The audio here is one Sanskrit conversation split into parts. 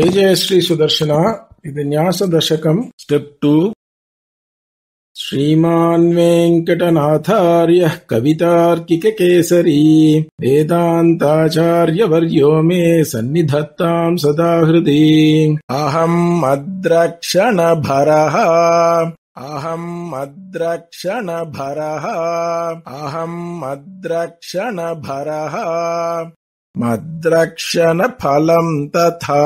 ಜಯ ಜಯ ಶ್ರೀ ಸುದರ್ಶನ. ಇದು ನ್ಯಾಸ ದಶಕಂ ಸ್ಟೆಪ್ 2. ಶ್ರೀಮಾನ್ ವೆಂಕಟನಾಥಾರ್ಯ ಕವಿತಾರ್ಕಿಕ ಕೇಸರಿ ವೇದಾಂತಾಚಾರ್ಯ ವರ್ಯೋ ಮೇ ಸನ್ನಿಧತ್ತಾಂ ಸದಾ ಹೃದಿ. ಅಹಂ ಅದ್ರಕ್ಷಣ ಭರಃ ಅಹಂ ಅದ್ರಕ್ಷಣ ಭರಃ ಅಹಂ ಅದ್ರಕ್ಷಣ ಭರಃ ಮದ್ರಕ್ಷಣ ಫಲಂ ತಥಾ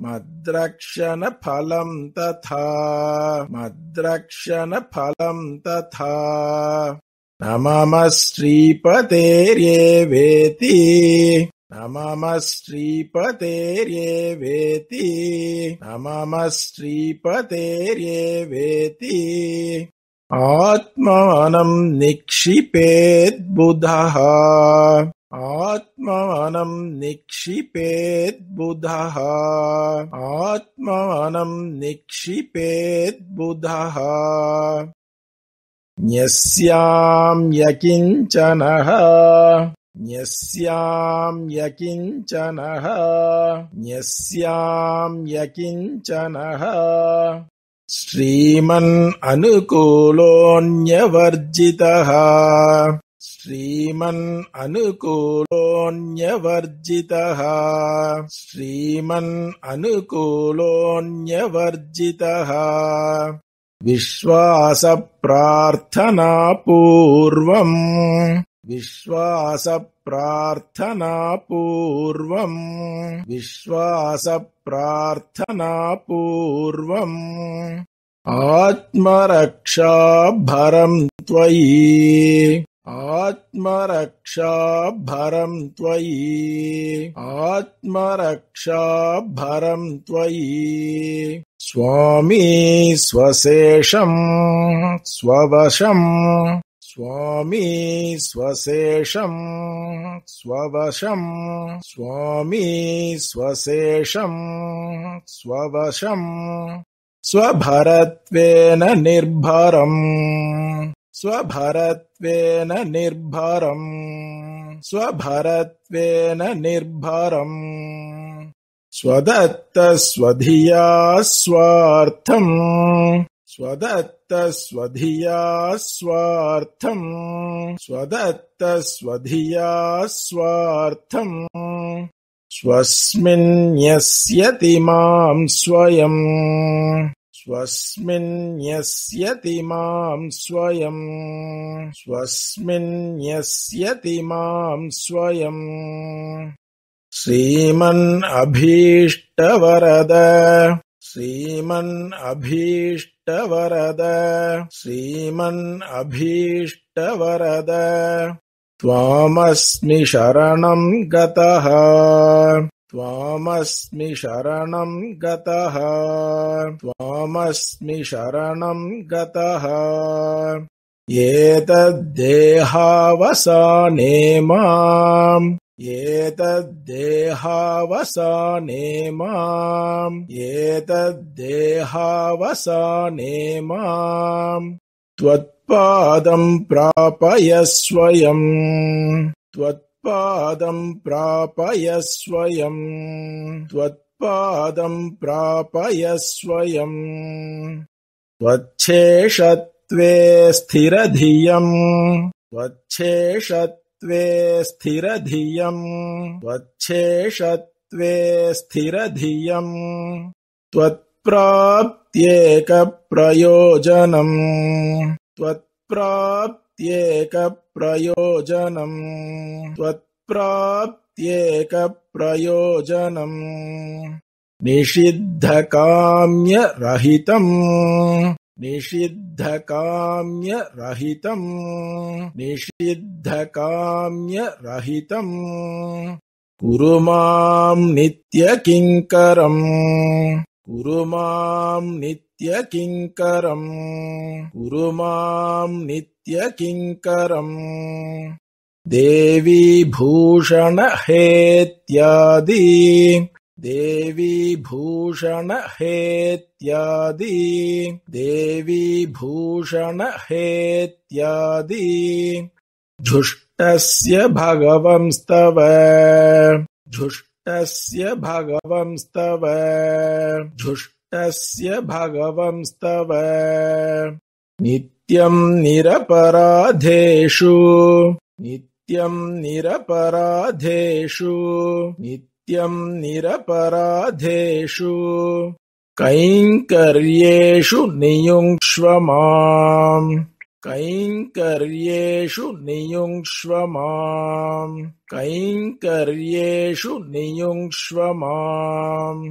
ಮದ್ರಕ್ಷಣ ಫಲಂ ತಥಾ ಮದ್ರಕ್ಷಣ ಫಲಂ ತಥಾ. ನಮಃ ಶ್ರೀಪತೇರ್ಯೇವೇತಿ ನಮಃ ಶ್ರೀಪತೇರ್ಯೇವೇತಿ ನಮಃ ಶ್ರೀಪತೇರ್ಯೇವೇತಿ. ಆತ್ಮಾನಂ ನಿಕ್ಷಿಪೇತ್ ಬುಧಃ ಆತ್ಮಾನಂ ನಿಕ್ಷಿಪೇತ್ ಬುಧಃ ಆತ್ಮಾನಂ ನಿಕ್ಷಿಪೇತ್ ಬುಧಃ. ನ್ಯಸ್ಯಾಮ್ಯ ಕಿಂಚನಃ ನ್ಯಸ್ಯಾಮ್ಯ ಕಿಂಚನಃ ನ್ಯಸ್ಯಾಮ್ಯ ಕಿಂಚನಃ. ಶ್ರೀಮನ್ ಅನುಕೂಲೋನ್ಯವರ್ಜಿತಃ ಶ್ರೀಮನ್ ಅನುಕೂಲೋನ್ಯವರ್ಜಿತಃ ಶ್ರೀಮನ್ ಅನುಕೂಲೋನ್ಯವರ್ಜಿತಃ. ವಿಶ್ವಾಸ ಪ್ರಾರ್ಥನಾ ಪೂರ್ವಂ ವಿಶ್ವಾಸ ಪ್ರಾರ್ಥನಾ ಪೂರ್ವಂ ವಿಶ್ವಾಸ ಪ್ರಾರ್ಥನಾ ಪೂರ್ವಂ. ಆತ್ಮರಕ್ಷಾ ಭರಂ ತ್ವಯಿ ಆತ್ಮರಕ್ಷಾ ಭರಂ ತ್ವಯಿ ಆತ್ಮರಕ್ಷಾ ಭರಂ ತ್ವಯಿ. ಸ್ವಾಮೀ ಸ್ವಶೇಷಂ ಸ್ವವಶಂ ಸ್ವಾಮೀ ಸ್ವಶೇಷಂ ಸ್ವವಶಂ ಸ್ವಾಮೀ ಸ್ವಶೇಷಂ ಸ್ವವಶಂ. ಸ್ವಭರತ್ವೇನ ನಿರ್ಭರಂ ಸ್ವಭರತ್ವೇನ ನಿರ್ಭರಂ ಸ್ವಭರತ್ವೇನ ನಿರ್ಭರಂ. ಸ್ವದತ್ತ ಸ್ವಧಿಯಾ ಸ್ವಾರ್ಥಂ ಸ್ವದತ್ತ ಸ್ವಧಿಯಾ ಸ್ವಾರ್ಥಂ ಸ್ವದತ್ತ ಸ್ವಧಿಯಾ ಸ್ವಾರ್ಥಂ. ಸ್ವಸ್ಮಿನ್ ನ್ಯಸ್ಯತಿ ಮಾಂ ಸ್ವಯಂ ಸ್ವಸ್ಮಿನ್ ನ್ಯಸ್ಯತಿ ಮಾಂ ಸ್ವಯಂ ಸ್ವಸ್ಮಿನ್ ನ್ಯಸ್ಯತಿ ಮಾಂ ಸ್ವಯಂ. ಶ್ರೀಮನ್ ಅಭೀಷ್ಟವರದ ಶ್ರೀಮನ್ ಅಭೀಷ್ಟವರದ ಶ್ರೀಮನ್ ಅಭೀಷ್ಟವರದ. ತ್ವಾಮಸ್ಮಿ ಶರಣಂ ಗತಃ ತ್ವಾಮಸ್ಮಿ ಶರಣಂ ಗತಃ ತ್ವಾಮಸ್ಮಿ ಶರಣಂ ಗತಃ. ಏತದ್ದೇಹಾವಸಾನೇ ಮಾಂ ಏತದ್ದೇಹಾವಸಾನೇ ಮಾಂ ಏತದ್ದೇಹಾವಸಾನೇ ಮಾಂ. ತ್ವತ್ಪಾದಂ ಪ್ರಾಪಯ ಸ್ವಯಂ ತ್ವತ್ಪಾದಂ ಪ್ರಾಪಯ ಸ್ವಯಂ ತ್ವತ್ಪಾದಂ ಪ್ರಾಪಯ ಸ್ವಯಂ. ತ್ವಚ್ಛೇಷತ್ವೇ ಸ್ಥಿರಧಿಯಂ ತ್ವಚ್ಛೇಷತ್ವೇ ಸ್ಥಿರಧಿಯಂ ತ್ವಚ್ಛೇಷತ್ವೇ ಸ್ಥಿರಧಿಯಂ. ತ್ವತ್ಪ್ರಾಪ್ತ್ಯೇಕ ಪ್ರಯೋಜನಂ ತ್ವತ್ಪ್ರಾಪ್ತ್ಯೇಕ ಪ್ರಯೋಜನಂ ತ್ವತ್ಪ್ರಾಪ್ತ್ಯೇಕ ಪ್ರಯೋಜನಂ. ನಿಷಿದ್ಧಕಾಮ್ಯ ರಹಿತಂ ನಿಷಿದ್ಧಕಾಮ್ಯ ರಹಿತಂ ನಿಷಿದ್ಧಕಾಮ್ಯ ರಹಿತಂ. ಕುರು ಮಾಂ ನಿತ್ಯ ಕಿಂಕರಂ ಕುರು ಮಾಂ ನಿತ್ಯ ಕಿಂಕರಂ ಕುರು ಮಾಂ ನಿತ್ಯ ಕಿಂಕರಂ. ದೇವಿ ಭೂಷಣ ಹೇತ್ಯಾದಿ ದೇವಿ ಭೂಷಣ ಹೇತ್ಯಾದಿ ದೇವಿ ಭೂಷಣ ಹೇತ್ಯಾದಿ. ಝುಷ್ಟಸ್ಯ ಭಗವಂಸ್ತವ झुष्टस्य भगवंस्तव झुष्टस्य भगवंस्तव नित्यं निरपराधेषु नित्यं निरपराधेषु नित्यं निरपराधेषु कैङ्कर्येषु नियुङ्क्ष्व माम् कैङ्कर्येषु नियुङ्क्ष्व माम् कैङ्कर्येषु नियुङ्क्ष्व माम्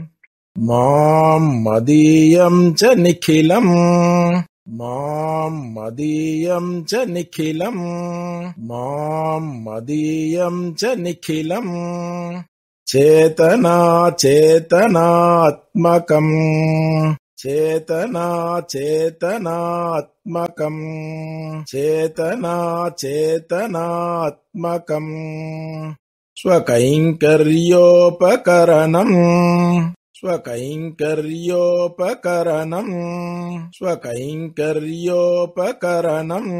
माम् मदीयं च निखिलम् माम् मदीयं च निखिलम् माम् मदीयं च निखिलम् चेतना चेतनात्मकम् चेतना चेतनात्मकम् चेतना चेतनात्मकम् स्वकैङ्कर्योपकरणम् स्वकैङ्कर्योपकरणम् स्वकैङ्कर्योपकरणम्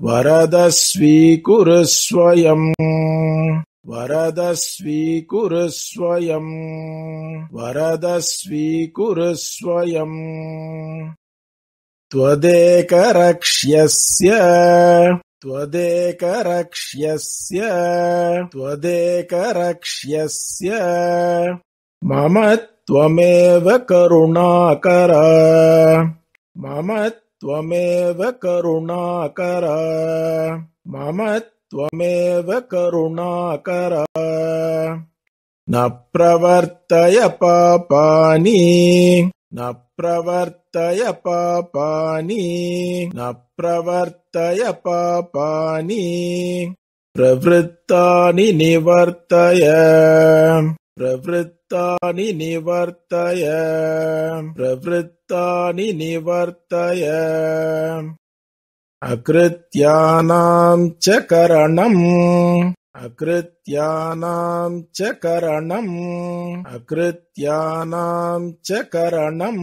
वरद स्वीकुरु स्वयम् वरद स्वीकुरु स्वयम् वरद स्वीकुरु स्वयम् त्वदेकरक्ष्यस्य त्वदेकरक्ष्यस्य त्वदेकरक्ष्यस्य मम त्वमेव करुणाकर मम त्वमेव करुणाकर मम त्वमेव करुणाकर न प्रवर्तय पापानि न प्रवर्तय पापानि न प्रवर्तय पापानि प्रवृत्तानि निवर्तय प्रवृत्तानि निवर्तय प्रवृत्तानि निवर्तय अकृत्यानां च करणम् अकृत्यानां च करणम् अकृत्यानां च करणम्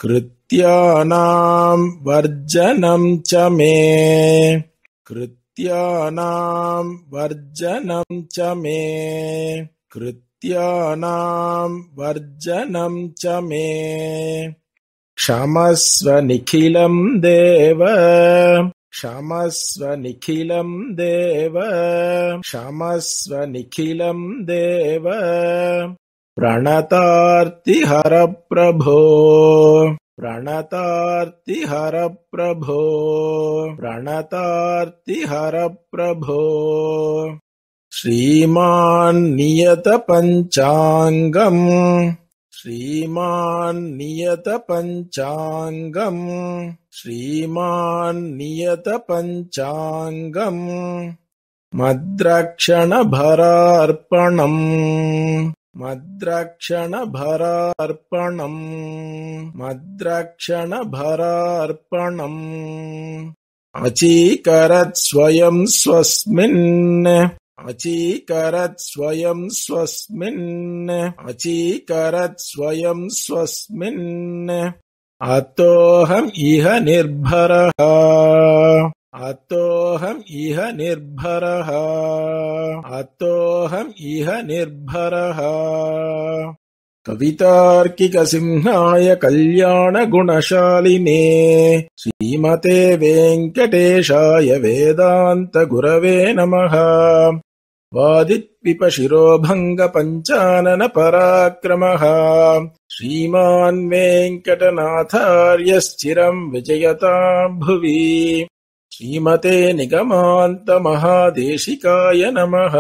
कृत्यानां वर्जनं च मे कृत्यानां वर्जनं च मे कृत्यानां वर्जनं च मे क्षमस्व निखिलं देव क्षमस्व निखिलं देव क्षमस्व निखिलं देव प्रणतार्तिहर प्रभो प्रणतार्तिहर प्रभो प्रणतार्तिहर प्रभो श्रीमान् नियतपञ्चाङ्गम् श्रीमान् नियतपञ्चाङ्गम् श्रीमान् नियतपञ्चाङ्गम् मद्रक्षणभरार्पणम् मद्रक्षणभरार्पणम् मद्रक्षणभरार्पणम् अचीकरत् स्वयं स्वस्मिन् अचीकरत् स्वयं स्वस्मिन् अचीकरत् स्वयं स्वस्मिन् अतोऽहम् इह निर्भरः अतोऽहम् इह निर्भरः अतोऽहम् इह निर्भरः कवितार्किकसिंहाय कल्याणगुणशालिने श्रीमते वेङ्कटेशाय वेदान्तगुरवे नमः वादित्विपशिरोभङ्गपञ्चानन पराक्रमः श्रीमान् वेङ्कटनाथार्यश्चिरम् विजयताम् भुवि श्रीमते निगमान्तमहादेशिकाय नमः।